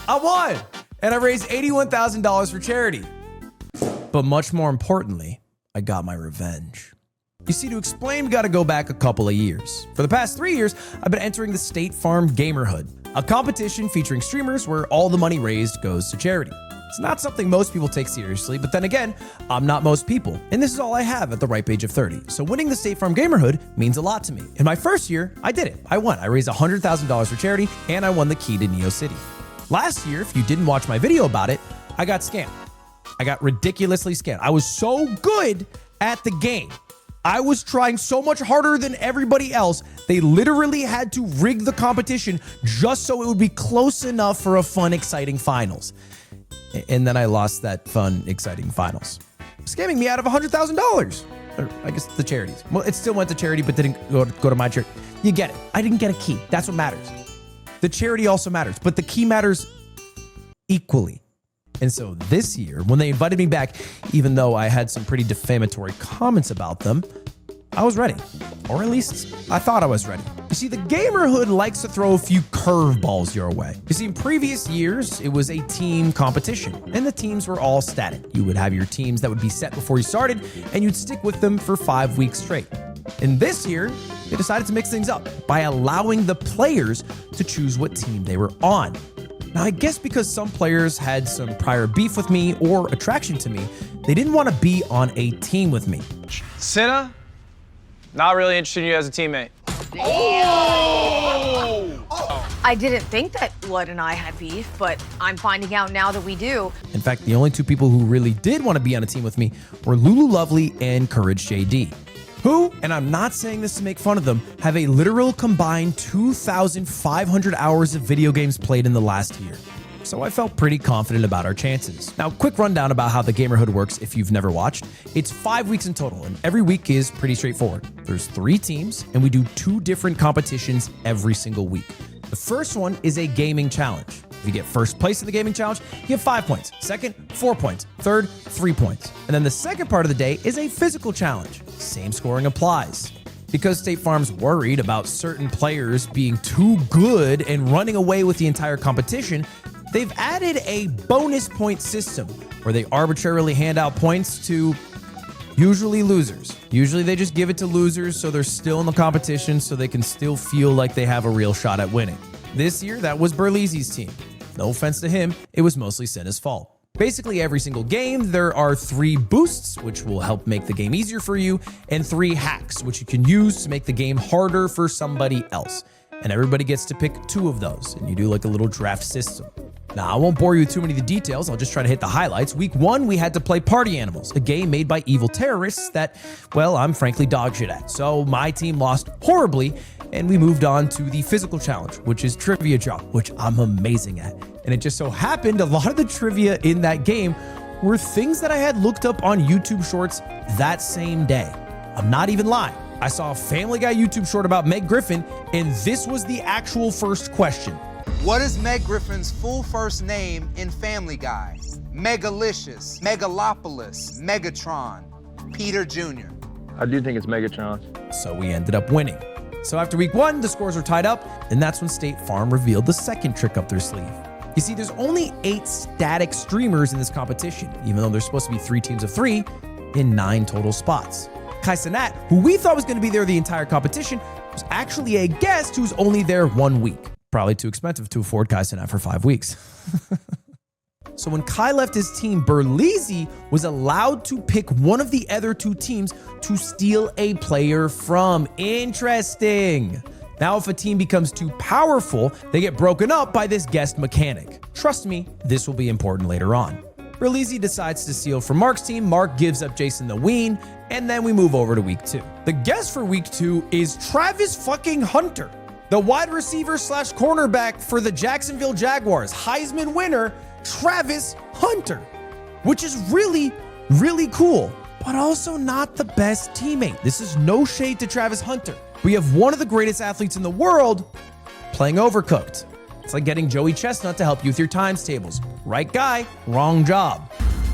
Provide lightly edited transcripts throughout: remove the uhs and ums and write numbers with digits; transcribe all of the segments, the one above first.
I won, and I raised $81,000 for charity. But much more importantly, I got my revenge. You see, to explain, we got to go back a couple of years. For the past 3 years, I've been entering the State Farm Gamerhood, a competition featuring streamers where all the money raised goes to charity. It's not something most people take seriously, but then again, I'm not most people, and this is all I have at the ripe age of 30. So winning the State Farm Gamerhood means a lot to me. In my first year, I did it. I won. I raised $100,000 for charity, and I won the key to Neo City. Last year, if you didn't watch my video about it, I got scammed. I got ridiculously scammed. I was so good at the game. I was trying so much harder than everybody else. They literally had to rig the competition just so it would be close enough for a fun, exciting finals. And then I lost that fun, exciting finals. Scamming me out of $100,000. Or I guess the charities. Well, it still went to charity, but didn't go to my charity. You get it. I didn't get a key. That's what matters. The charity also matters, but the key matters equally. And so this year, when they invited me back, even though I had some pretty defamatory comments about them, I was ready. Or at least I thought I was ready. You see, the Gamerhood likes to throw a few curveballs your way. You see, in previous years, it was a team competition, and the teams were all static. You would have your teams that would be set before you started, and you'd stick with them for 5 weeks straight. And this year, they decided to mix things up by allowing the players to choose what team they were on. Now, I guess because some players had some prior beef with me or attraction to me, they didn't want to be on a team with me. Cinna, not really interested in you as a teammate. I didn't think that Lud and I had beef, but I'm finding out now that we do. In fact, the only two people who really did want to be on a team with me were Lulu Lovely and Courage JD, who, and I'm not saying this to make fun of them, have a literal combined 2,500 hours of video games played in the last year. So I felt pretty confident about our chances. Now, quick rundown about how the Gamerhood works if you've never watched. It's 5 weeks in total, and every week is pretty straightforward. There's 3 teams, and we do 2 different competitions every single week. The first one is a gaming challenge. If you get first place in the gaming challenge, you get 5 points. Second, 4 points. Third, 3 points. And then the second part of the day is a physical challenge. Same scoring applies. Because State Farm's worried about certain players being too good and running away with the entire competition, they've added a bonus point system where they arbitrarily hand out points to usually losers. Usually they just give it to losers so they're still in the competition so they can still feel like they have a real shot at winning. This year, that was Burleezy's team. No offense to him, it was mostly Cinna's fault. Basically, every single game, there are 3 boosts, which will help make the game easier for you, and 3 hacks, which you can use to make the game harder for somebody else. And everybody gets to pick 2 of those, and you do like a little draft system. Now, I won't bore you with too many of the details. I'll just try to hit the highlights. Week 1, we had to play Party Animals, a game made by evil terrorists that, well, I'm frankly dog shit at. So my team lost horribly, and we moved on to the physical challenge, which is trivia drop, which I'm amazing at. And it just so happened a lot of the trivia in that game were things that I had looked up on YouTube Shorts that same day. I'm not even lying. I saw a Family Guy YouTube short about Meg Griffin, and this was the actual first question. What is Meg Griffin's full first name in Family Guy? Megalicious, Megalopolis, Megatron, Peter Jr. I do think it's Megatron. So we ended up winning. So after week 1, the scores were tied up, and that's when State Farm revealed the second trick up their sleeve. You see, there's only 8 static streamers in this competition, even though there's supposed to be 3 teams of 3 in 9 total spots. Kai Cenat, who we thought was going to be there the entire competition, was actually a guest who's only there 1 week. Probably too expensive to afford Kai Cenat for 5 weeks. So when Kai left his team, Burleezy was allowed to pick one of the other 2 teams to steal a player from. Interesting. Now, if a team becomes too powerful, they get broken up by this guest mechanic. Trust me, this will be important later on. Burleezy decides to steal from Mark's team. Mark gives up Jason the Ween, and then we move over to week 2. The guest for week 2 is Travis fucking Hunter, the wide receiver / cornerback for the Jacksonville Jaguars. Heisman winner, Travis Hunter, which is really, really cool, but also not the best teammate. This is no shade to Travis Hunter. We have one of the greatest athletes in the world playing Overcooked. It's like getting Joey Chestnut to help you with your times tables. Right guy, wrong job.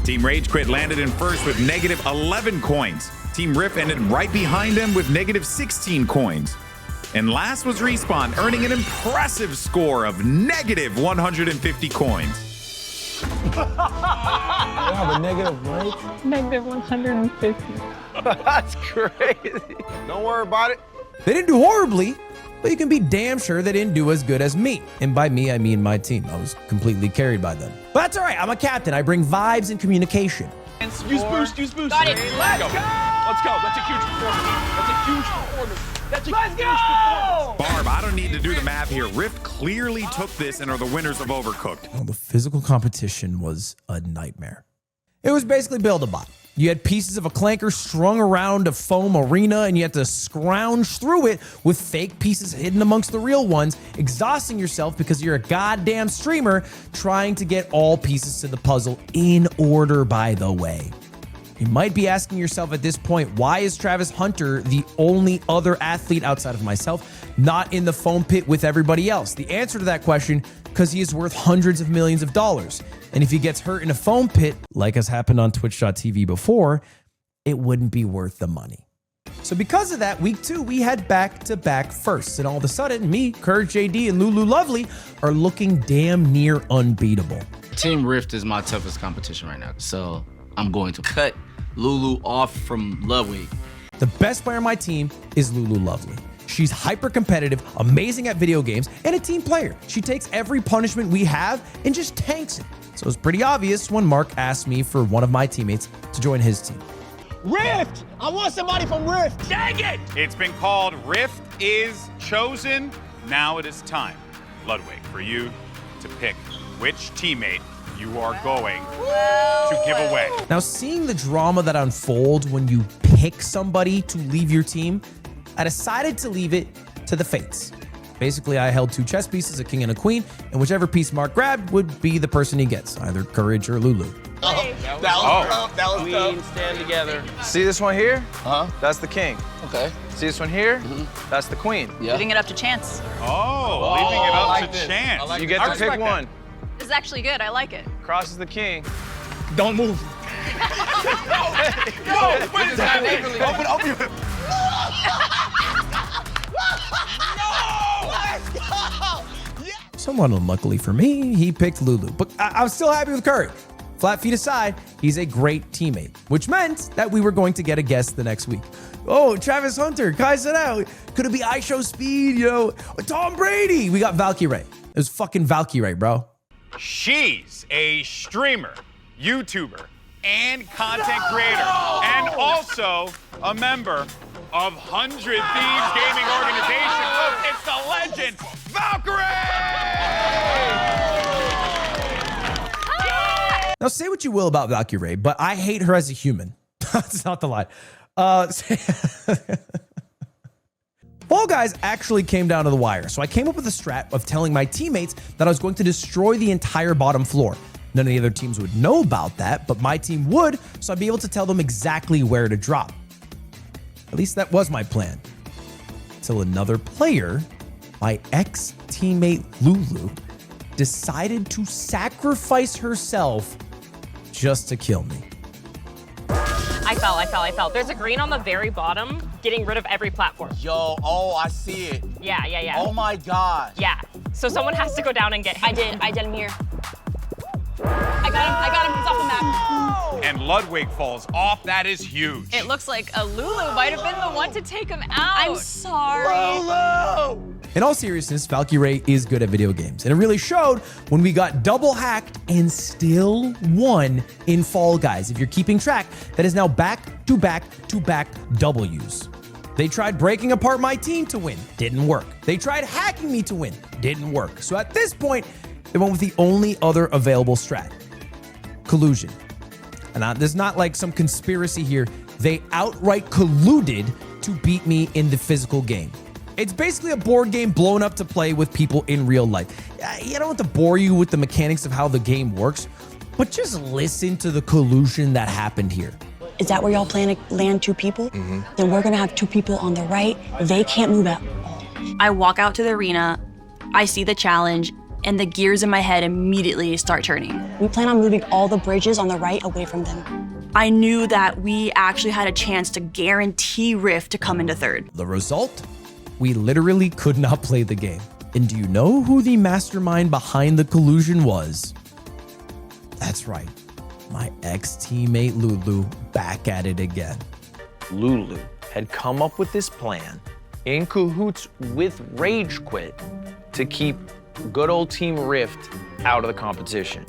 Team Rage Quit landed in first with -11 coins. Team Riff ended right behind them with -16 coins. And last was Respawn, earning an impressive score of negative 150 coins. Yeah, but negative what? Negative 150. That's crazy. Don't worry about it. They didn't do horribly, but you can be damn sure they didn't do as good as me. And by me, I mean my team. I was completely carried by them. But that's all right. I'm a captain. I bring vibes and communication. Use boost, use boost. Got it. Let's go. Let's go. That's a huge performance. That's a huge performance. That's a huge performance. Barb, I don't need to do the math here. Rift clearly took this and are the winners of Overcooked. Well, the physical competition was a nightmare. It was basically Build-A-Bot. You had pieces of a clanker strung around a foam arena, and you had to scrounge through it with fake pieces hidden amongst the real ones, exhausting yourself because you're a goddamn streamer trying to get all pieces to the puzzle in order, by the way. You might be asking yourself at this point, why is Travis Hunter the only other athlete outside of myself not in the foam pit with everybody else? The answer to that question, because he is worth hundreds of millions of dollars. And if he gets hurt in a foam pit, like has happened on Twitch.tv before, it wouldn't be worth the money. So because of that, week 2, we had back-to-back firsts. And all of a sudden, me, Courage JD, and Lulu Lovely are looking damn near unbeatable. Team Rift is my toughest competition right now. So I'm going to cut Lulu off from Ludwig. The best player on my team is Lulu Lovely. She's hyper competitive, amazing at video games, and a team player. She takes every punishment we have and just tanks it. So it's pretty obvious when Mark asked me for one of my teammates to join his team. Rift! I want somebody from Rift. Dang it! It's been called Rift is chosen. Now it is time, Ludwig, for you to pick which teammate you are going to give away. Now, seeing the drama that unfolds when you pick somebody to leave your team, I decided to leave it to the fates. Basically, I held 2 chess pieces, a king and a queen, and whichever piece Mark grabbed would be the person he gets, either Courage or Lulu. That was tough. That was Queen stand together. See this one here? That's the king. Okay. See this one here? That's the queen. Yeah. Leaving it up to chance. Oh, leaving it up to chance. You get to pick one. This is actually good. I like it. Crosses the king. Don't move. No, wait a second. Open your... Let's go! Somewhat unluckily for me, he picked Lulu, but I'm still happy with Courage. Flat feet aside, he's a great teammate, which meant that we were going to get a guest the next week. Oh, Travis Hunter, Kai said out. Could it be iShow Speed, Tom Brady? We got Valkyrie. It was fucking Valkyrie, bro. She's a streamer, YouTuber, and content creator, and also a member of 100 Thieves Gaming Organization. Look, it's the legend, Valkyrie! Now, say what you will about Valkyrie, but I hate her as a human. That's not the lie. Fall Guys actually came down to the wire, so I came up with a strat of telling my teammates that I was going to destroy the entire bottom floor. None of the other teams would know about that, but my team would, so I'd be able to tell them exactly where to drop. At least that was my plan. Till another player, my ex-teammate Lulu, decided to sacrifice herself just to kill me. I fell. There's a green on the very bottom, getting rid of every platform. Yo, oh, I see it. Yeah. Oh my God. Yeah. So someone has to go down and get him. I did him here. I got him. He's off the map. And Ludwig falls off. That is huge. It looks like a Lulu might have been the one to take him out. I'm sorry. Lulu! In all seriousness, Valkyrie is good at video games, and it really showed when we got double hacked and still won in Fall Guys. If you're keeping track, that is now back-to-back W's. They tried breaking apart my team to win, didn't work. They tried hacking me to win, didn't work. So at this point, they went with the only other available strat, collusion. And there's not like some conspiracy here. They outright colluded to beat me in the physical game. It's basically a board game blown up to play with people in real life. I don't want to bore you with the mechanics of how the game works, but just listen to the collusion that happened here. Is that where y'all plan to land 2 people? Then we're gonna have 2 people on the right. They can't move at all. I walk out to the arena, I see the challenge, and the gears in my head immediately start turning. We plan on moving all the bridges on the right away from them. I knew that we actually had a chance to guarantee Rift to come into 3rd. The result? we literally could not play the game. And do you know who the mastermind behind the collusion was? That's right, my ex-teammate Lulu back at it again. Lulu had come up with this plan in cahoots with Rage Quit to keep good old Team Rift out of the competition.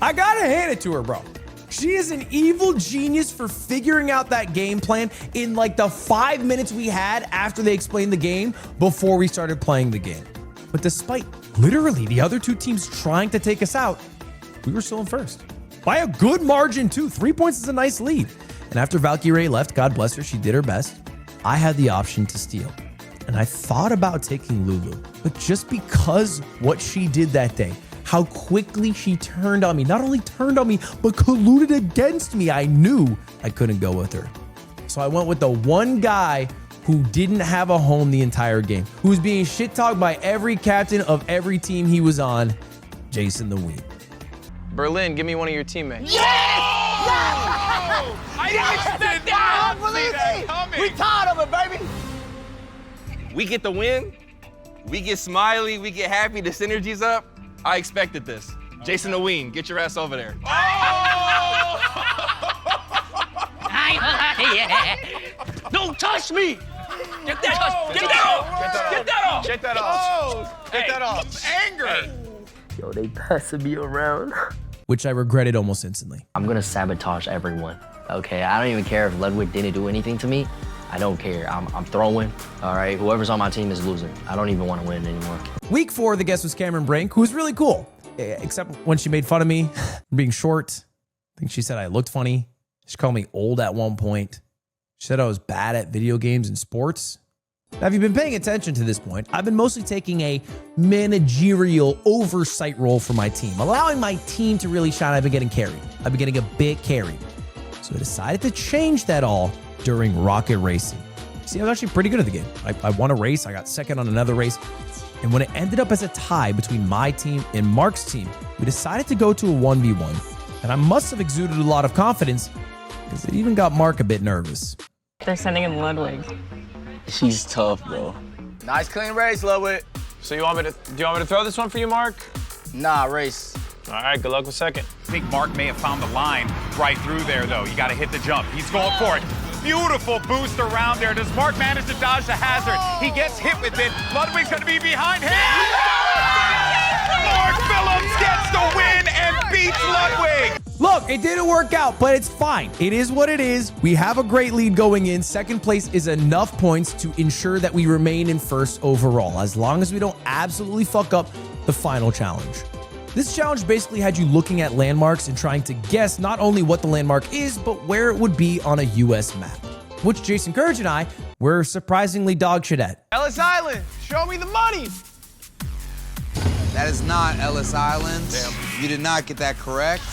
I gotta hand it to her, bro. She is an evil genius for figuring out that game plan in like the 5 minutes we had after they explained the game before we started playing the game. But despite literally the other two teams trying to take us out, we were still in first. By a good margin too. 3 points is a nice lead. And after Valkyrie left, God bless her, she did her best, I had the option to steal. And I thought about taking Lulu, but just because what she did that day, how quickly she turned on me, not only turned on me, but colluded against me, I knew I couldn't go with her. So I went with the one guy who didn't have a home the entire game, who was being shit-talked by every captain of every team he was on, Jason the Ween. Berlin, give me one of your teammates. We tired of it, baby. We get the win. We get smiley. We get happy. The synergy's up. I expected this. Jason the Ween, get your ass over there. Don't touch me! Get that off! Get that off! Get that off! Get that off! Get that off! Anger! Yo, they passing me around. Which I regretted almost instantly. I'm gonna sabotage everyone, okay? I don't even care if Ludwig didn't do anything to me. I don't care. I'm throwing, all right? Whoever's on my team is losing. I don't even want to win anymore. Week 4, the guest was Cameron Brink, who was really cool, except when she made fun of me for being short. I think she said I looked funny. She called me old at one point. She said I was bad at video games and sports. Now, if you've been paying attention to this point, I've been mostly taking a managerial oversight role for my team, allowing my team to really shine. I've been getting carried. I've been getting a bit carried. So I decided to change that all during Rocket Racing. See, I was actually pretty good at the game. I won a race, I got second on another race, and when it ended up as a tie between my team and Mark's team, we decided to go to a 1v1, and I must have exuded a lot of confidence, because it even got Mark a bit nervous. They're sending in Ludwig. She's tough, bro. Nice clean race, Ludwig. So do you want me to throw this one for you, Mark? Nah, race. All right, good luck with second. I think Mark may have found the line right through there, though. You got to hit the jump. He's going for it. Beautiful boost around there. Does Mark manage to dodge the hazard? He gets hit with it. Ludwig's going to be behind him. Mark Phillips gets the win and beats Ludwig. Look, it didn't work out, but it's fine. It is what it is. We have a great lead going in. Second place is enough points to ensure that we remain in first overall, as long as we don't absolutely fuck up the final challenge. This challenge basically had you looking at landmarks and trying to guess not only what the landmark is, but where it would be on a US map, which Jason Courage and I were surprisingly dog shit at. Ellis Island, show me the money. That is not Ellis Island. Damn. You did not get that correct.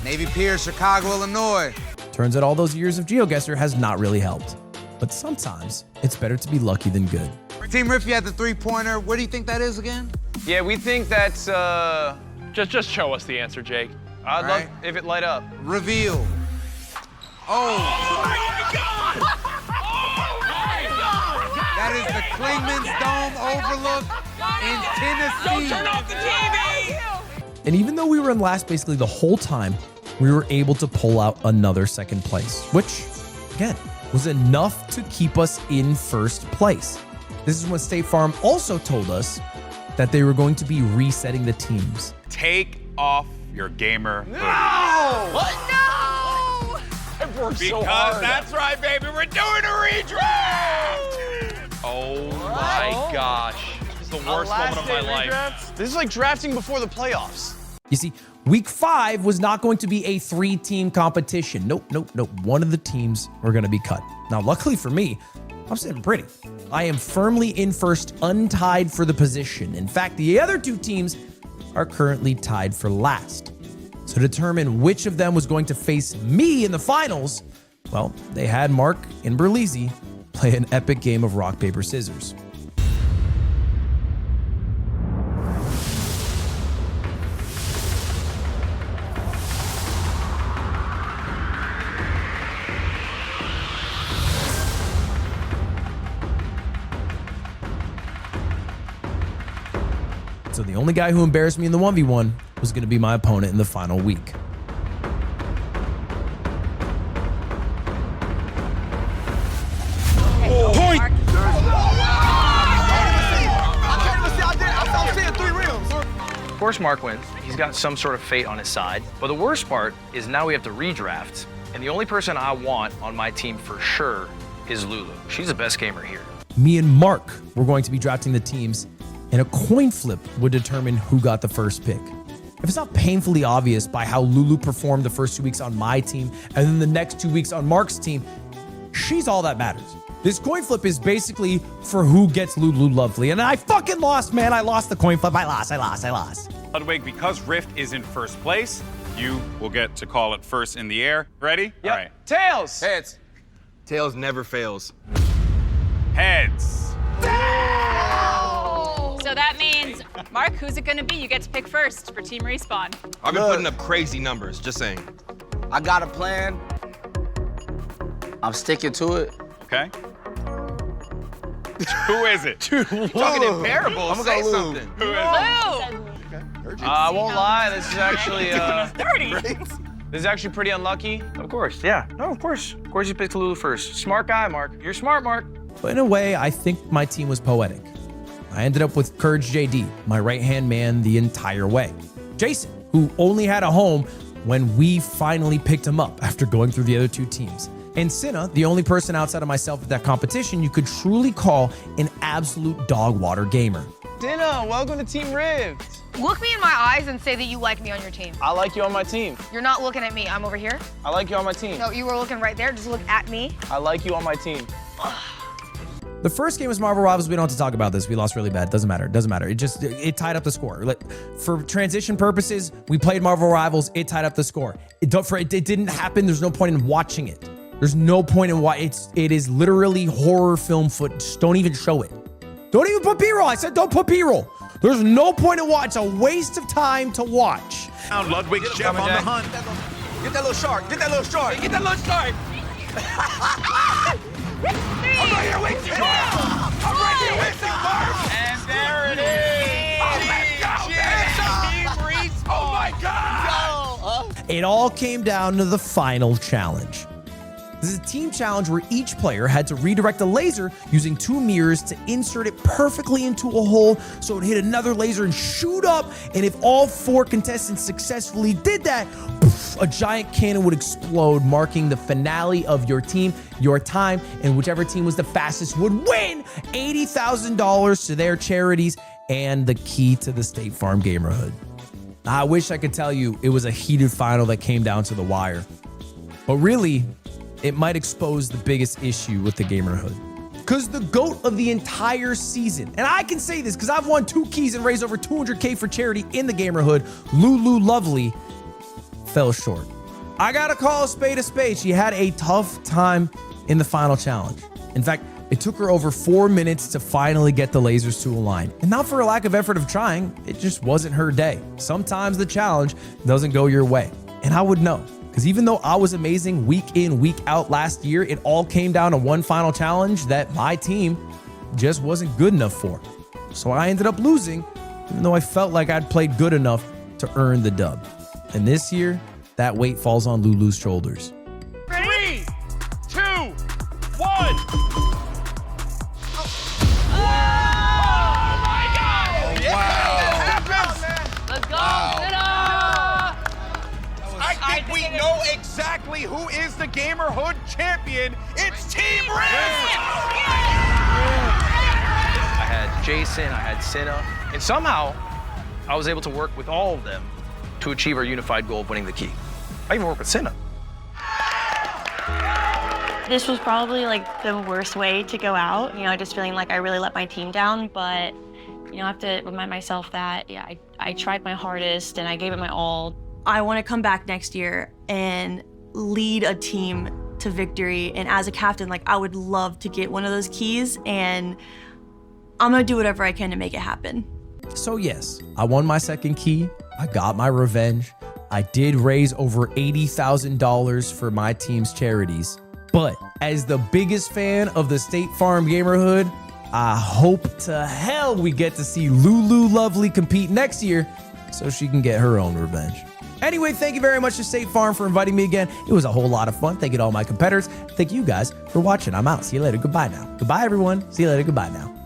Navy Pier, Chicago, Illinois. Turns out all those years of GeoGuessr has not really helped. But sometimes it's better to be lucky than good. Team Riff, you had the three-pointer. Where do you think that is again? Yeah, we think that's, Just show us the answer, Jake. I'd love if it light up. Reveal. Oh. That is the Klingman's Dome overlook in Tennessee. Don't turn off the TV! And even though we were in last basically the whole time, we were able to pull out another second place, which, again, was enough to keep us in first place. This is when State Farm also told us that they were going to be resetting the teams. Take off your gamer hood. What? No! I've worked so hard. Because that's right, baby. We're doing a redraft! Oh my gosh. This is the worst moment of my life. This is like drafting before the playoffs. You see, week 5 was not going to be a 3-team competition. Nope. One of the teams were going to be cut. Now, luckily for me, I'm sitting pretty. I am firmly in first, untied for the position. In fact, the other 2 teams are currently tied for last. So to determine which of them was going to face me in the finals, well, they had Mark and Berlizzi play an epic game of rock, paper, scissors. the only guy who embarrassed me in the 1v1 was going to be my opponent in the final week. Point! Of course, Mark wins. He's got some sort of fate on his side. But the worst part is now we have to redraft. And the only person I want on my team for sure is Lulu. She's the best gamer here. Me and Mark were going to be drafting the teams, and a coin flip would determine who got the first pick. If it's not painfully obvious by how Lulu performed the first 2 weeks on my team and then the next 2 weeks on Mark's team, she's all that matters. This coin flip is basically for who gets Lulu Lovely. And I fucking lost, man. I lost the coin flip. I lost. Ludwig, because Rift is in first place, you will get to call it first in the air. Ready? Yep. All right. Tails! Heads. Tails never fails. Heads. So that means, Mark, who's it gonna be? You get to pick first for Team Respawn. I've been putting up crazy numbers, just saying. I got a plan. I'm sticking to it. Okay. Who is it? Talking in parables, say something. Who is it? Lou! I won't lie, this is actually this is actually pretty unlucky. Of course, yeah. No, of course. Of course you picked Lulu first. Smart guy, Mark. You're smart, Mark. But in a way, I think my team was poetic. I ended up with Courage JD, my right-hand man the entire way. Jason, who only had a home when we finally picked him up after going through the other 2 teams. And Cinna, the only person outside of myself at that competition you could truly call an absolute dog water gamer. Dinah, welcome to Team Rift. Look me in my eyes and say that you like me on your team. I like you on my team. You're not looking at me. I'm over here. I like you on my team. No, you were looking right there. Just look at me. I like you on my team. The first game was Marvel Rivals. We don't have to talk about this. We lost really bad. Doesn't matter. It tied up the score. Like, for transition purposes, we played Marvel Rivals. It tied up the score. It didn't happen. There's no point in watching it. There's no point in it is literally horror film footage. Don't even show it. Don't even put B-roll. I said don't put B-roll. There's no point in watch. It's a waste of time to watch. Ludwig's Jeff on the hunt. Get that little shark. Get that little shark. Get that little shark. I'm right here with you. I'm right here with you, Mark. And there it is. Oh, let's go. Team Respawn. Oh, my God. It all came down to the final challenge. This is a team challenge where each player had to redirect a laser using 2 mirrors to insert it perfectly into a hole so it hit another laser and shoot up. And if all 4 contestants successfully did that, poof, a giant cannon would explode, marking the finale of your team, your time, and whichever team was the fastest would win $80,000 to their charities and the key to the State Farm Gamerhood. I wish I could tell you it was a heated final that came down to the wire, but really, it might expose the biggest issue with the Gamerhood. Because the GOAT of the entire season, and I can say this because I've won 2 keys and raised over $200K for charity in the Gamerhood, Lulu Lovely, fell short. I gotta call a spade. She had a tough time in the final challenge. In fact, it took her over 4 minutes to finally get the lasers to align. And not for a lack of effort of trying, it just wasn't her day. Sometimes the challenge doesn't go your way. And I would know. Because even though I was amazing week in, week out last year, it all came down to one final challenge that my team just wasn't good enough for. So I ended up losing, even though I felt like I'd played good enough to earn the dub. And this year, that weight falls on Lulu's shoulders. 3, 2, 1. I think we know exactly who is the Gamerhood champion. It's Team Rift! I had Jason, I had Cinna, and somehow I was able to work with all of them to achieve our unified goal of winning the key. I even worked with Cinna. This was probably like the worst way to go out, just feeling like I really let my team down, but I have to remind myself that, I tried my hardest and I gave it my all. I want to come back next year and lead a team to victory. And as a captain, I would love to get one of those keys, and I'm gonna do whatever I can to make it happen. So yes, I won my second key. I got my revenge. I did raise over $80,000 for my team's charities. But as the biggest fan of the State Farm Gamerhood, I hope to hell we get to see Lulu Lovely compete next year so she can get her own revenge. Anyway, thank you very much to State Farm for inviting me again. It was a whole lot of fun. Thank you to all my competitors. Thank you guys for watching. I'm out. See you later. Goodbye now. Goodbye, everyone. See you later. Goodbye now.